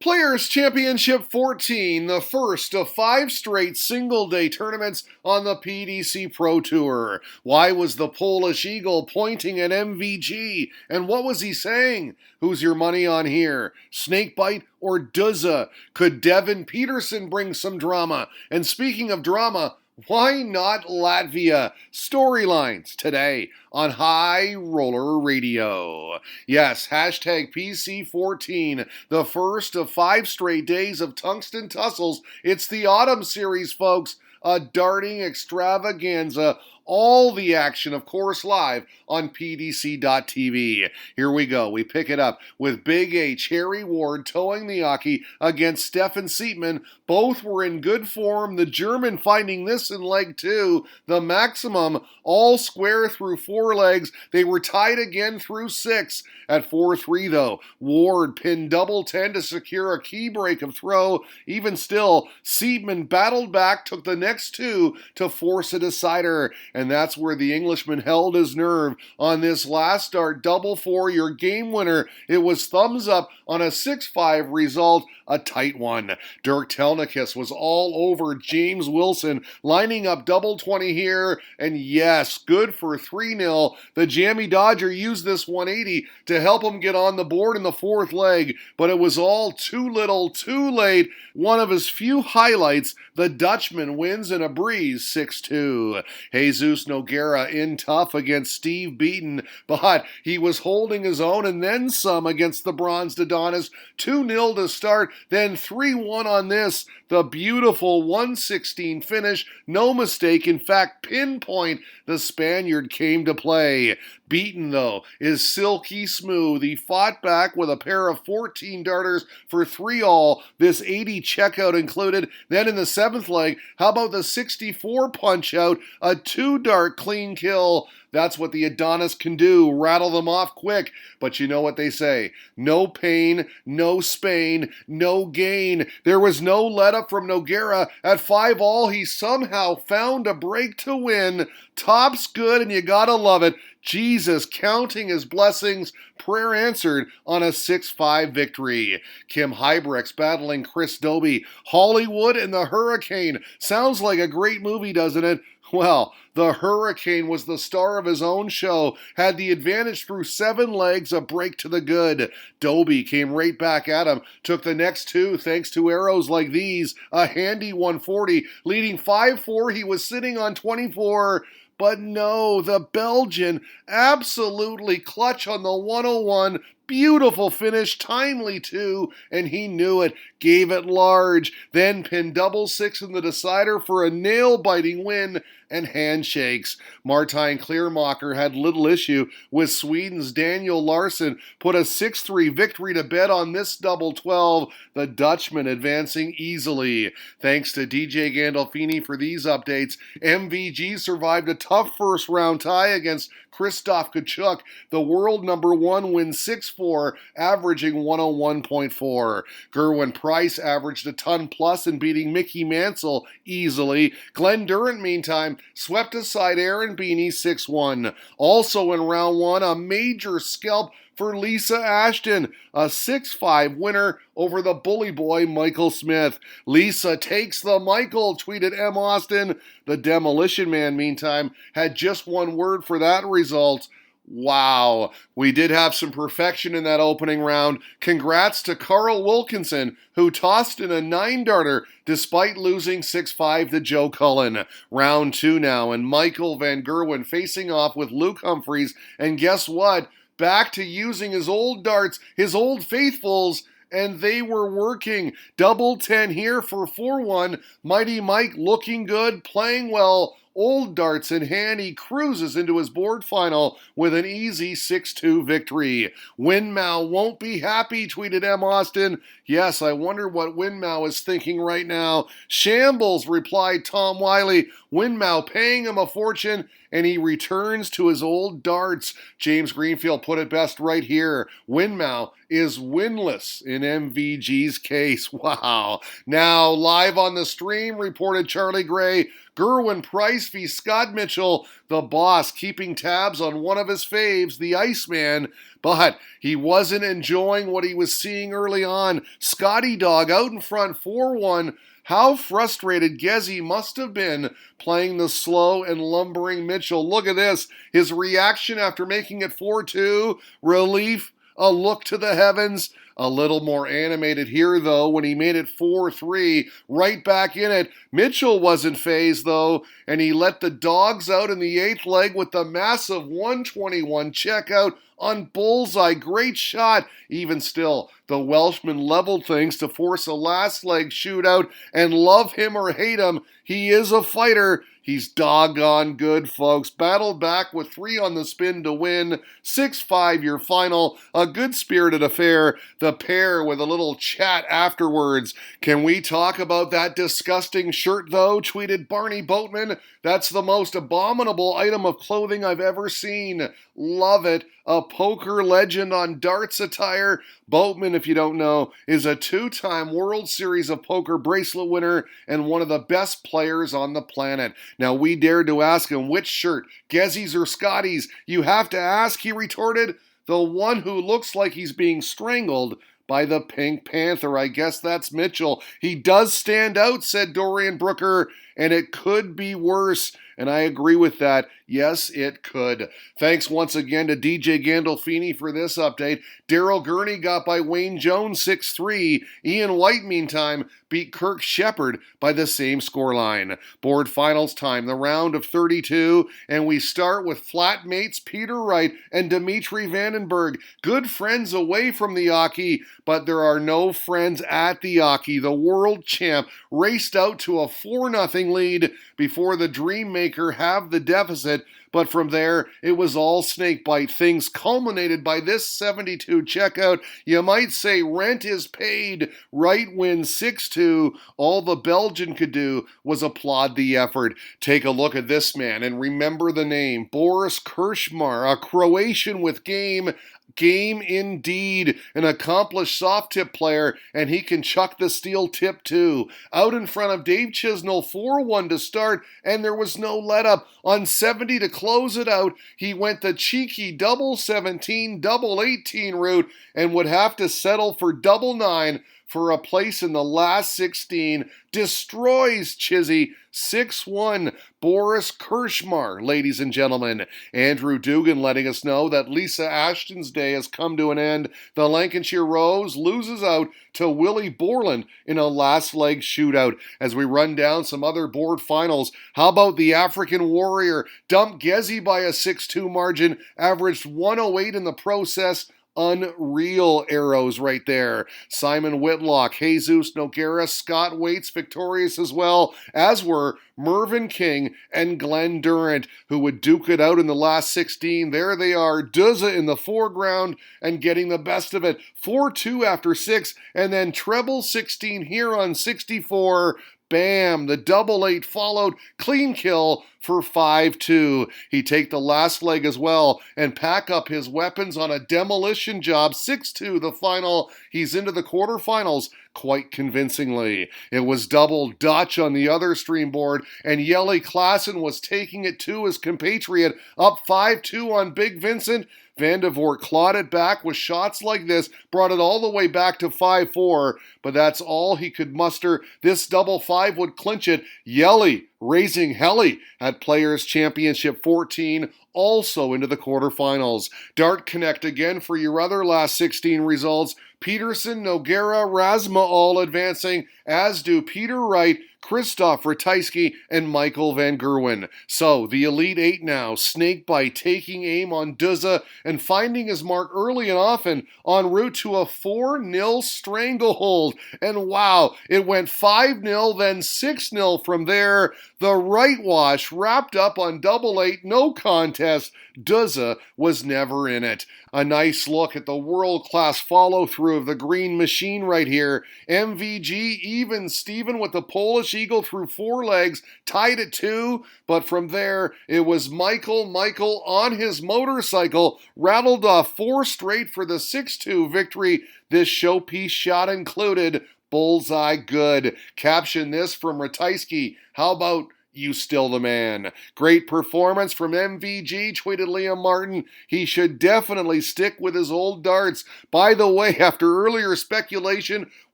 Players Championship 14, the first of 5 straight single-day tournaments on the PDC Pro Tour. Why was the Polish Eagle pointing at MVG? And what was he saying? Who's your money on here? Snakebite or Duzza? Could Devin Peterson bring some drama? And speaking of drama, why not Latvia? Storylines today on High Roller Radio. Yes, hashtag PC14, the first of 5 straight days of tungsten tussles. It's the autumn series, folks. A darting extravaganza. All the action, of course, live on PDC.TV. Here we go. We pick it up with Big H, Harry Ward towing the Aki against Stefan Siepmann. Both were in good form. The German finding this in leg 2. The maximum all square through 4 legs. They were tied again through 6. At 4-3, though, Ward pinned double 10 to secure a key break of throw. Even still, Siepmann battled back, took the next 2 to force a decider. And that's where the Englishman held his nerve on this last start. Double 4, your game winner. It was thumbs up on a 6-5 result, a tight one. Dirk Telnikis was all over James Wilson, lining up double 20 here. And yes, good for 3-0. The Jammy Dodger used this 180 to help him get on the board in the 4th leg, but it was all too little, too late. One of his few highlights, the Dutchman wins in a breeze 6-2. Jesus Nogueira in tough against Steve Beaton, but he was holding his own and then some against the bronzed Adonis. 2-0 to start, then 3-1 on this. The beautiful 116 finish, no mistake, in fact, pinpoint the Spaniard came to play. Beaton, though, is silky smooth. He fought back with a pair of 14 darters for 3-all, this 80 checkout included. Then in the 7th leg, how about the 64 punch-out, a 2-dart clean kill? That's what the Adonis can do, rattle them off quick. But you know what they say, no pain, no Spain, no gain. There was no let-up from Nogueira. At 5-all, he somehow found a break to win. Top's good, and you gotta love it. Jesus counting his blessings, prayer answered on a 6-5 victory. Kim Hybrex battling Chris Dobie. Hollywood and the Hurricane. Sounds like a great movie, doesn't it? Well, the Hurricane was the star of his own show, had the advantage through 7 legs, a break to the good. Dobie came right back at him, took the next 2 thanks to arrows like these, a handy 140, leading 5-4, he was sitting on 24. But no, the Belgian absolutely clutch on the 101. Beautiful finish, timely too, and he knew it, gave it large, then pinned double 6 in the decider for a nail-biting win and handshakes. Martijn Kleermacher had little issue with Sweden's Daniel Larsson, put a 6-3 victory to bed on this double 12, the Dutchman advancing easily. Thanks to DJ Gandolfini for these updates. MVG survived a tough first round tie against Krzysztof Kachuk. The world number 1 wins 6-4, averaging 101.4. Gerwin Price averaged a ton plus in beating Mickey Mansell easily. Glenn Durant, meantime, swept aside Aaron Beanie 6-1. Also in round 1, a major scalp for Lisa Ashton, a 6-5 winner over the bully boy Michael Smith. Lisa takes the Michael, tweeted M. Austin. The Demolition Man, meantime, had just one word for that result. Wow. We did have some perfection in that opening round. Congrats to Carl Wilkinson, who tossed in a 9-darter despite losing 6-5 to Joe Cullen. Round 2 now, and Michael Van Gerwen facing off with Luke Humphreys. And guess what? Back to using his old darts, his old faithfuls, and they were working. Double 10 here for 4-1. Mighty Mike looking good, playing well. Old darts in hand, he cruises into his board final with an easy 6-2 victory. Winmau won't be happy, tweeted M. Austin. Yes, I wonder what Winmau is thinking right now. Shambles, replied Tom Wiley. Winmau paying him a fortune, and he returns to his old darts. James Greenfield put it best right here. Winmau is winless in MVG's case. Wow. Now, live on the stream, reported Charlie Gray, Gerwin Price v. Scott Mitchell, the boss keeping tabs on one of his faves, the Iceman, but he wasn't enjoying what he was seeing early on. Scotty Dog out in front 4-1. How frustrated Gezzy must have been playing the slow and lumbering Mitchell. Look at this. His reaction after making it 4-2. Relief. A look to the heavens. A little more animated here, though, when he made it 4-3, right back in it. Mitchell wasn't phased, though, and he let the dogs out in the 8th leg with the massive 121 checkout on bullseye. Great shot. Even still, the Welshman leveled things to force a last leg shootout, and love him or hate him, he is a fighter. He's doggone good, folks. Battled back with 3 on the spin to win. 6-5 your final. A good-spirited affair. The pair with a little chat afterwards. Can we talk about that disgusting shirt, though? Tweeted Barney Boatman. That's the most abominable item of clothing I've ever seen. Love it. A poker legend on darts attire. Boatman, if you don't know, is a 2-time World Series of Poker bracelet winner and one of the best players on the planet. Now, we dared to ask him which shirt, Gezzy's or Scotty's. You have to ask, he retorted. The one who looks like he's being strangled by the Pink Panther. I guess that's Mitchell. He does stand out, said Dorian Brooker, and it could be worse. And I agree with that. Yes, it could. Thanks once again to DJ Gandolfini for this update. Daryl Gurney got by Wayne Jones 6-3. Ian White, meantime, beat Kirk Shepard by the same scoreline. Board finals time, the round of 32, and we start with flatmates Peter Wright and Dimitri Vandenberg. Good friends away from the Aki, but there are no friends at the Aki. The world champ raced out to a 4-0 lead before the Dreammaker have the deficit, but from there, it was all snakebite. Things culminated by this 72 checkout. You might say rent is paid. Wright wins 6-2. All the Belgian could do was applaud the effort. Take a look at this man and remember the name. Boris Krčmar, a Croatian with game. Game indeed. An accomplished soft tip player, and he can chuck the steel tip too. Out in front of Dave Chisnell, 4-1 to start, and there was no let up. On 70 to close it out, he went the cheeky double 17, double 18 route, and would have to settle for double 9 for a place in the last 16. Destroys Chizzy 6-1. Boris Krčmar, ladies and gentlemen. Andrew Dugan letting us know that Lisa Ashton's day has come to an end. The Lancashire Rose loses out to Willie Borland in a last leg shootout. As we run down some other board finals, how about the African Warrior? Dumped Gezzy by a 6-2 margin, averaged 108 in the process. Unreal arrows right there. Simon Whitlock, Jesus Noguera, Scott Waits victorious as well, as were Mervyn King and Glenn Durant, who would duke it out in the last 16. There they are, Duzza in the foreground and getting the best of it. 4-2 after 6, and then treble 16 here on 64. Bam! The double 8 followed. Clean kill for 5-2. He'd take the last leg as well and pack up his weapons on a demolition job. 6-2 the final. He's into the quarterfinals quite convincingly. It was double Dutch on the other stream board, and Jelle Klaassen was taking it to his compatriot. Up 5-2 on Big Vincent. Van de Voort clawed it back with shots like this, brought it all the way back to 5-4, but that's all he could muster. This double 5 would clinch it. Jelle raising Helly at Players Championship 14, also into the quarterfinals. Dart Connect again for your other last 16 results. Peterson, Noguera, Rasma all advancing, as do Peter Wright, Christoph Ratajski, and Michael Van Gerwen. So, the Elite 8 now, Snakebite taking aim on Duzza and finding his mark early and often en route to a 4-0 stranglehold. And wow, it went 5-0, then 6-0 from there. The right wash wrapped up on double 8, no contest. Duzza was never in it. A nice look at the world-class follow-through of the green machine right here. MVG even Steven with the Polish Polish Eagle through 4 legs, tied at 2, but from there it was Michael on his motorcycle, rattled off 4 straight for the 6-2 victory. This showpiece shot included. Bullseye good. Caption this from Ratajski. How about you still the man? Great performance from MVG, tweeted Liam Martin. He should definitely stick with his old darts. By the way, after earlier speculation,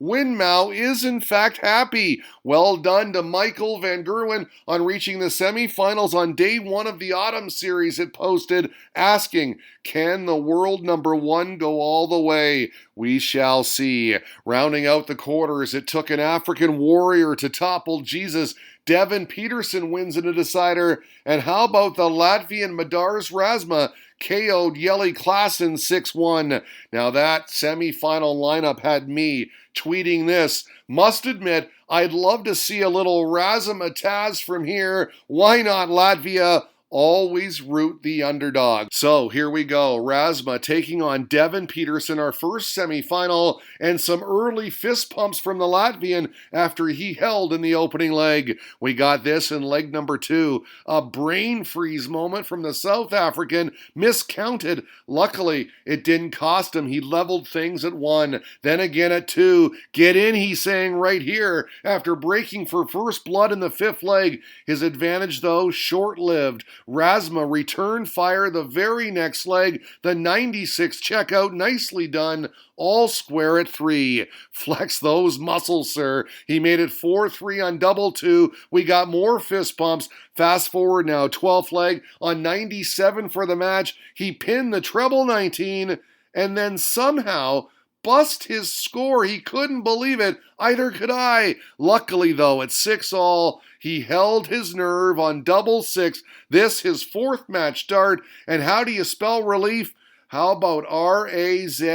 Winmau is in fact happy. Well done to Michael Van Gerwen on reaching the semifinals on day 1 of the autumn series, it posted, asking, can the world number 1 go all the way? We shall see. Rounding out the quarters, it took an African warrior to topple Jesus. Devin Peterson wins in a decider. And how about the Latvian Madars Razma KO'd Jeli Klassen 6-1. Now that semi-final lineup had me tweeting this. Must admit, I'd love to see a little razzmatazz from here. Why not Latvia? Always root the underdog. So here we go. Razma taking on Devin Peterson, our first semifinal, and some early fist pumps from the Latvian after he held in the opening leg. We got this in leg number 2. A brain freeze moment from the South African, miscounted. Luckily, it didn't cost him. He leveled things at 1, then again at 2. Get in, he's saying right here, after breaking for first blood in the 5th leg. His advantage, though, short-lived. Razma returned fire the very next leg. The 96 checkout, nicely done. All square at 3. Flex those muscles, sir. He made it 4-3 on double 2. We got more fist pumps. Fast forward now, 12th leg on 97 for the match. He pinned the treble 19 and then somehow bust his score. He couldn't believe it. Either could I. Luckily, though, at 6-all, he held his nerve on double 6. This his 4th match start. And how do you spell relief? How about R-A-Z-M-A?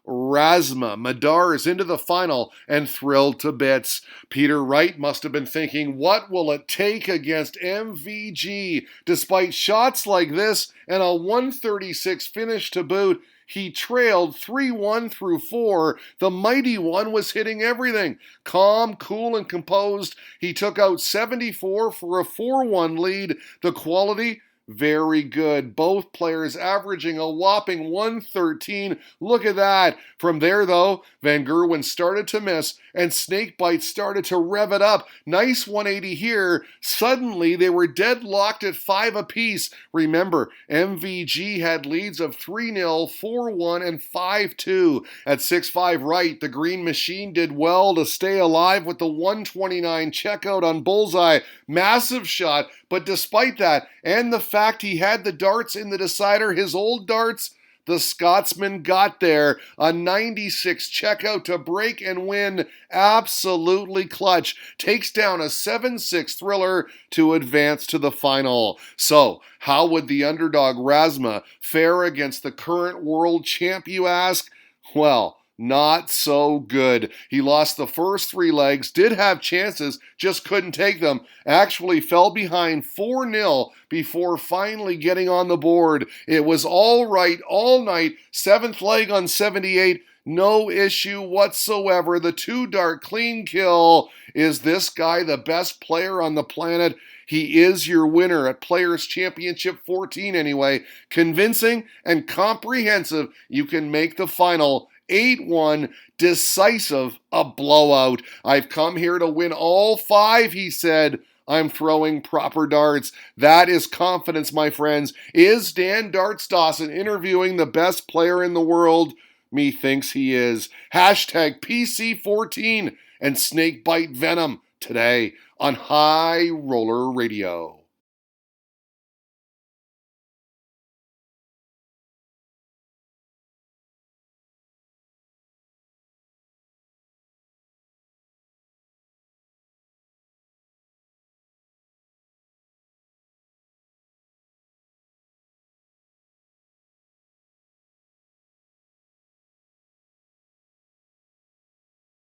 Razma. Madar is into the final and thrilled to bits. Peter Wright must have been thinking, what will it take against MVG? Despite shots like this and a 136 finish to boot, he trailed 3-1 through 4. The mighty one was hitting everything. Calm, cool, and composed. He took out 74 for a 4-1 lead. The quality, very good. Both players averaging a whopping 113. Look at that. From there, though, Van Gerwen started to miss, and Snakebite started to rev it up. Nice 180 here. Suddenly, they were deadlocked at 5 apiece. Remember, MVG had leads of 3-0, 4-1, and 5-2. At 6-5 right, the Green Machine did well to stay alive with the 129 checkout on Bullseye. Massive shot, but despite that, and the fact he had the darts in the decider, his old darts, the Scotsman got there. A 96 checkout to break and win. Absolutely clutch. Takes down a 7-6 thriller to advance to the final. So, how would the underdog Razma fare against the current world champ, you ask? Well, not so good. He lost the first 3 legs, did have chances, just couldn't take them. Actually fell behind 4-0 before finally getting on the board. It was all right all night. 7th leg on 78. No issue whatsoever. The 2-dart clean kill. Is this guy the best player on the planet? He is your winner at Players' Championship 14 anyway. Convincing and comprehensive. You can make the final. 8-1, decisive, a blowout. I've come here to win all 5, he said. I'm throwing proper darts. That is confidence, my friends. Is Dan Darts Dawson interviewing the best player in the world? Methinks he is. Hashtag PC14 and Snakebite Venom today on High Roller Radio.